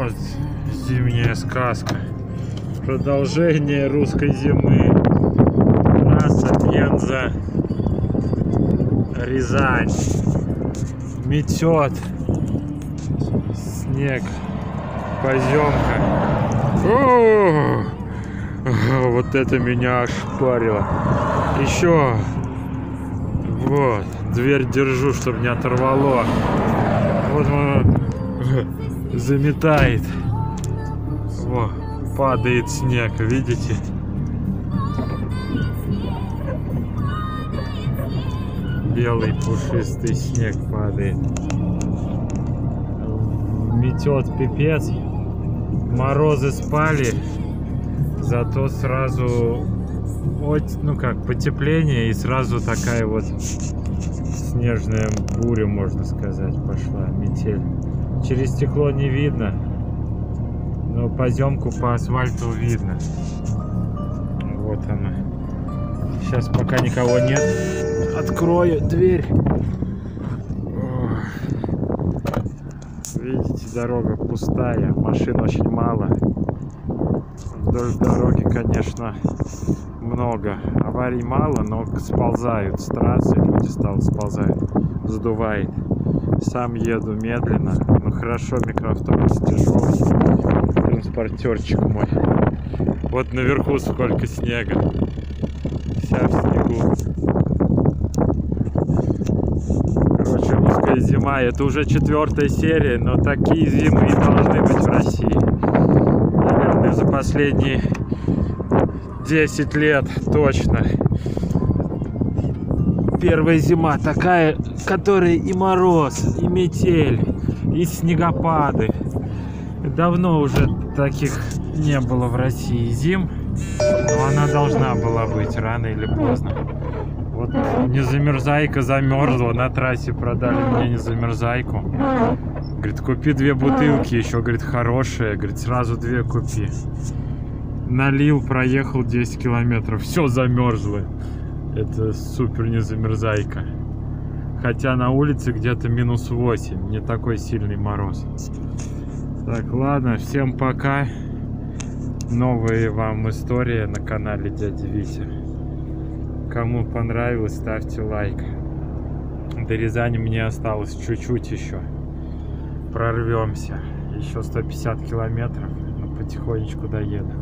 Вот зимняя сказка. Продолжение русской зимы. Трасса Пенза, Рязань. Метет снег, поземка. Вот это меня ошпарило. Еще вот дверь держу, чтобы не оторвало. Вот он заметает. Во, падает снег, видите? Белый пушистый снег падает. Метет пипец. Морозы спали. Зато сразу, ну как, потепление, и сразу такая вот снежная буря, можно сказать, пошла, метель. Через стекло не видно, но поземку по асфальту видно. Вот она. Сейчас пока никого нет, открою дверь. Видите, дорога пустая, машин очень мало. Вдоль дороги, конечно, много. Аварий мало, но сползают с трассы, люди сползают, задувает. Сам еду медленно, но хорошо, микроавтобус тяжелый. Транспортерчик мой. Вот наверху сколько снега. Вся в снегу. Короче, русская зима. Это уже 4-я серия, но такие зимы и должны быть в России. Наверное, за последние 10 лет точно. Первая зима такая, которая и мороз, и метель, и снегопады. Давно уже таких не было в России зим, но она должна была быть рано или поздно. Вот незамерзайка замерзла, на трассе продали мне незамерзайку. Говорит, купи 2 бутылки, еще, говорит, хорошие, говорит, сразу 2 купи. Налил, проехал 10 километров, все замерзло. Это супер незамерзайка. Хотя на улице где-то -8, не такой сильный мороз. Так, ладно, всем пока. Новые вам истории на канале Дяди Витя. Кому понравилось, ставьте лайк. До Рязани мне осталось чуть-чуть еще. Прорвемся. Еще 150 километров, но потихонечку доеду.